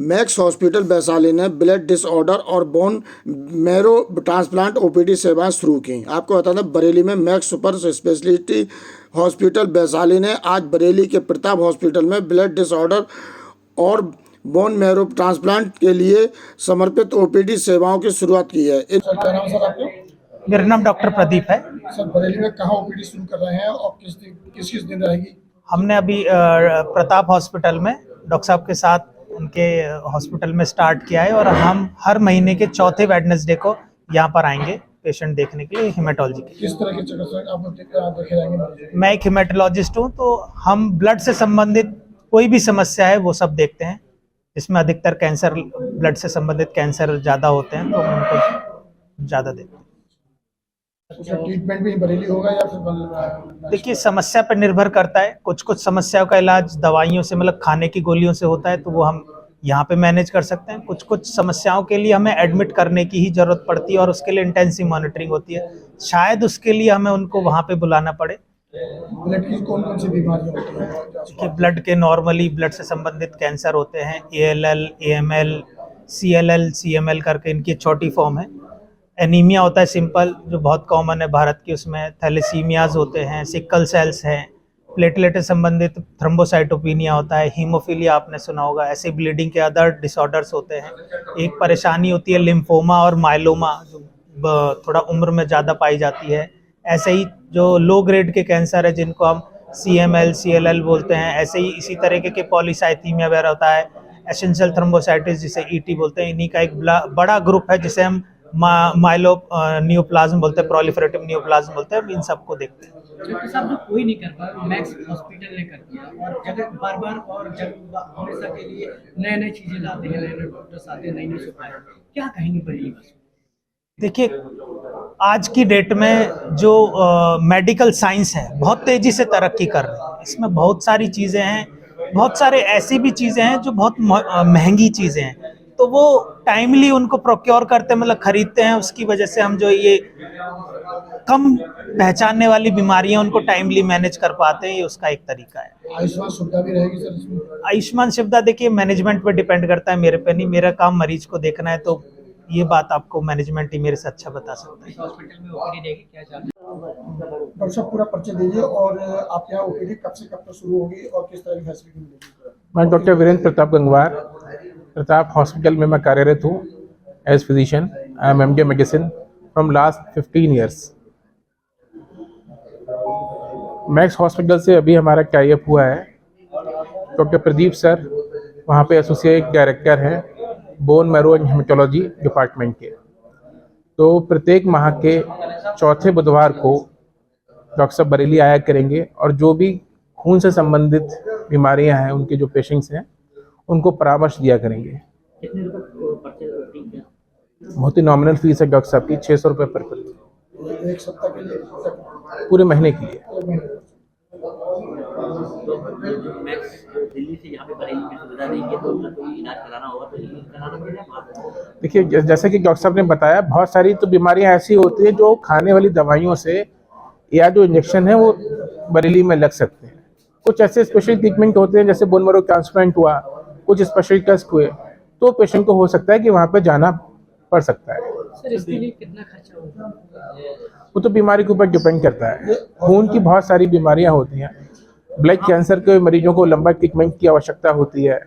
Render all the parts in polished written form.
Max hospital Vaishali ने blood disorder और bone marrow transplant OPD सेवाएं शुरू की। आपको बता दें, बरेली में max super speciality hospital Vaishali ने आज बरेली के प्रताप हॉस्पिटल में ब्लड डिसऑर्डर और बोन मैरो ट्रांसप्लांट के लिए समर्पित ओपीडी सेवाओं की शुरुआत की है। सर क्या नाम सर आपका? मेरा नाम डॉक्टर प्रदीप है। सर बरेली में कहाँ ओपीडी शुरू कर रहे हैं और किस दिन रहेगी? हमने अभी प्रताप हॉस्पिटल में डॉक्टर साहब के साथ उनके हॉस्पिटल में स्टार्ट किया है और हम हर महीने के चौथे वेडनेसडे को यहाँ पर आएंगे पेशेंट देखने के लिए, हेमेटोलॉजी के। किस तरह के चिकित्सक आप देखे जाएंगे? मैं एक हेमेटोलॉजिस्ट हूँ, तो हम ब्लड से संबंधित कोई भी समस्या है वो सब देखते हैं। इसमें अधिकतर कैंसर, ब्लड से संबंधित कैंसर ज़्यादा होते हैं, तो हम उनको ज़्यादा देखते हैं। ट्रीटमेंट भी बरेली होगा या फिर? देखिए, समस्या पर निर्भर करता है। कुछ कुछ समस्याओं का इलाज दवाइयों से, मतलब खाने की गोलियों से होता है, तो वो हम यहाँ पे मैनेज कर सकते हैं। कुछ कुछ समस्याओं के लिए हमें एडमिट करने की ही जरूरत पड़ती है और उसके लिए इंटेंसिव मॉनिटरिंग होती है। शायद उसके लिए हमें उनको वहाँ पे बुलाना पड़े। ब्लड की कौन कौन सी बीमारियां होती हैं? देखिए, ब्लड के नॉर्मली ब्लड से संबंधित कैंसर होते हैं, ALL, AML, CLL, CML करके इनकी छोटी फॉर्म है। एनीमिया होता है सिंपल, जो बहुत कॉमन है भारत की, उसमें थैलेसीमियाज होते हैं, सिकल सेल्स हैं, प्लेटलेट से संबंधित थ्रोम्बोसाइटोपिनिया होता है, हीमोफीलिया आपने सुना होगा। ऐसे ब्लीडिंग के अदर डिसऑर्डर्स होते हैं। एक परेशानी होती है लिम्फोमा और माइलोमा, जो थोड़ा उम्र में ज़्यादा पाई जाती है। ऐसे ही जो लो ग्रेड के कैंसर है जिनको हम CML, CLL बोलते हैं, ऐसे ही इसी तरीके के पॉलीसाइथीमिया वगैरह होता है, एसेंशियल थ्रोम्बोसाइटिस जिसे ET बोलते हैं। इन्हीं का एक बड़ा ग्रुप है जिसे हम माइलो न्यूप्लाज्म बोलते हैं, प्रोलिफरेटिव न्यूप्लाज्म बोलते हैं। इन सबको देखते हैं। डॉक्टर साहब, जो कोई नहीं कर पाया, मैक्स हॉस्पिटल ने कर दिया और जगह बार-बार और हमेशा के लिए नए-नए चीजें लाते हैं, नए-नए डॉक्टर्स आते हैं, नई-नई सुविधाएं। क्या कहेंगे बरेली में? देखिए, आज की डेट में जो मेडिकल साइंस है बहुत तेजी से तरक्की कर रही है। इसमें बहुत सारी चीज़ें हैं, बहुत सारे ऐसी भी चीज़ें हैं जो बहुत महंगी चीज़ें हैं, तो वो टाइमली उनको प्रोक्योर करते, मतलब खरीदते हैं। उसकी वजह से हम जो ये कम पहचानने वाली बीमारियां उनको टाइमली मैनेज कर पाते हैं। ये उसका एक तरीका है। आयुष्मान सुविधा भी रहेगी सर इसमें? आयुष्मान सुविधा देखिए मैनेजमेंट पे डिपेंड करता है, मेरे पे नहीं। मेरा काम मरीज को देखना है, तो ये बात आपको मैनेजमेंट ही मेरे से अच्छा बता सकता है। हॉस्पिटल में ओपीडी देगी क्या चार्ज? डॉक्टर साहब पूरा परिचय दीजिए और आपके यहाँ ओपीडी कब से कब तक शुरू होगी और किस तरह की फैसिलिटी मिलेगी? मैं डॉक्टर वीरेंद्र प्रताप गंगवार, प्रताप हॉस्पिटल में मैं कार्यरत हूँ as physician. I am MD medicine from last 15 years. Max hospital से अभी हमारा टाइप हुआ है। डॉक्टर प्रदीप सर वहाँ पे एसोसिएट डायरेक्टर हैं bone marrow and haematology department के। तो प्रत्येक माह के चौथे बुधवार को डॉक्टर साहब बरेली आया करेंगे और जो भी खून से संबंधित बीमारियां हैं, उनके जो पेशेंट्स हैं, उनको परामर्श दिया करेंगे। कितने रुपए पर्चे? बहुत ही नॉमिनल फीस है डॉक्टर साहब की, 600 रुपये पर पर्ची, एक सप्ताह के लिए? पूरे महीने के लिए। तो जो मैक्स दिल्ली से यहाँ पे बरेली में सुविधा देंगे, तो कोई इलाज कराना होगा तो कराना पड़ेगा। देखिए, जैसे कि डॉक्टर साहब ने बताया, बहुत सारी तो बीमारियां ऐसी होती है जो खाने वाली दवाइयों से या जो इंजेक्शन है वो बरेली में लग सकते हैं। कुछ ऐसे स्पेशल ट्रीटमेंट होते हैं, जैसे बोन मैरो ट्रांसप्लांट हुआ, कुछ स्पेशल टेस्ट हुए, तो पेशेंट को हो सकता है कि वहाँ पे जाना पड़ सकता है। सर, इसके लिए कितना खर्चा होगा? वो तो बीमारी के ऊपर डिपेंड करता है। खून की बहुत सारी बीमारियां होती हैं। ब्लड कैंसर के मरीजों को लंबा ट्रीटमेंट की आवश्यकता होती है,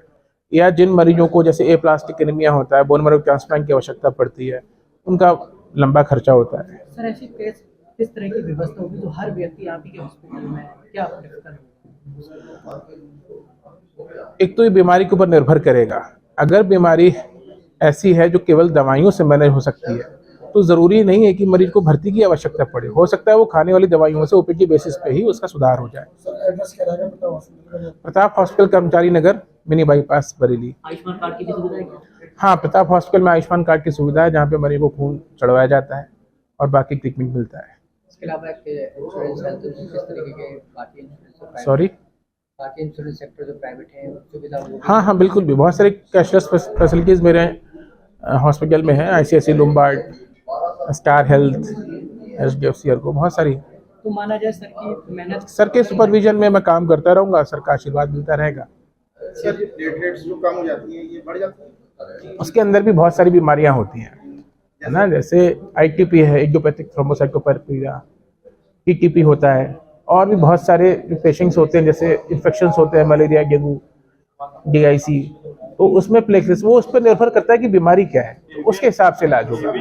या जिन मरीजों को जैसे एप्लास्टिक एनीमिया होता है, बोन मैरो ट्रांसप्लांट की आवश्यकता पड़ती है, उनका लंबा खर्चा होता है। सर, ऐसी किस तरह की व्यवस्था होगी जो हर व्यक्ति आप ही के हॉस्पिटल में क्या प्रेफर होगा? एक तो ये बीमारी के ऊपर निर्भर करेगा। अगर बीमारी ऐसी है जो केवल दवाइयों से मैनेज हो सकती है, तो ज़रूरी नहीं है कि मरीज को भर्ती की आवश्यकता पड़े। हो सकता है वो खाने वाली दवाइयों से ओपीडी बेसिस पे ही उसका सुधार हो जाए। सर एड्रेस क्या रहेगा Pratap hospital? Pratap hospital, Karmachari Nagar, mini bypass, Bareilly. Ayushman card की भी सुविधा है? हाँ, प्रताप हॉस्पिटल में आयुष्मान कार्ड की सुविधा है, जहाँ पे मरीज को खून चढ़वाया जाता है और बाकी ट्रीटमेंट मिलता है। इसके अलावा इंश्योरेंस हेल्थ किस तरीके के बाकी इंश्योरेंस? सॉरी, बाकी इंश्योरेंस सेक्टर जो प्राइवेट है सुविधा? हाँ, बिल्कुल भी बहुत सारे कैशलेस फैसिलिटीज़ मेरे हॉस्पिटल में है। ICICI Lombard, star health, HDFC को, बहुत सारी। तो माना जाए सर की मेहनत, सर के सुपरविजन में मैं काम करता रहूँगा, सर का आशीर्वाद मिलता रहेगा। सर ये प्लेटलेट्स जो कम हो जाती हैं ये बढ़ जाती है? उसके अंदर भी बहुत सारी बीमारियां होती हैं, है ना, जैसे ITP है, इडियोपैथिक थ्रोम्बोसाइटोपेनिया, TTP होता है, और भी बहुत सारे जो पेशेंट्स होते हैं, जैसे इन्फेक्शंस होते हैं, मलेरिया, डेंगू, DIC, तो उसमें प्लेटलेट्स, वो उस पर निर्भर करता है कि बीमारी क्या है, तो उसके हिसाब से इलाज होगा।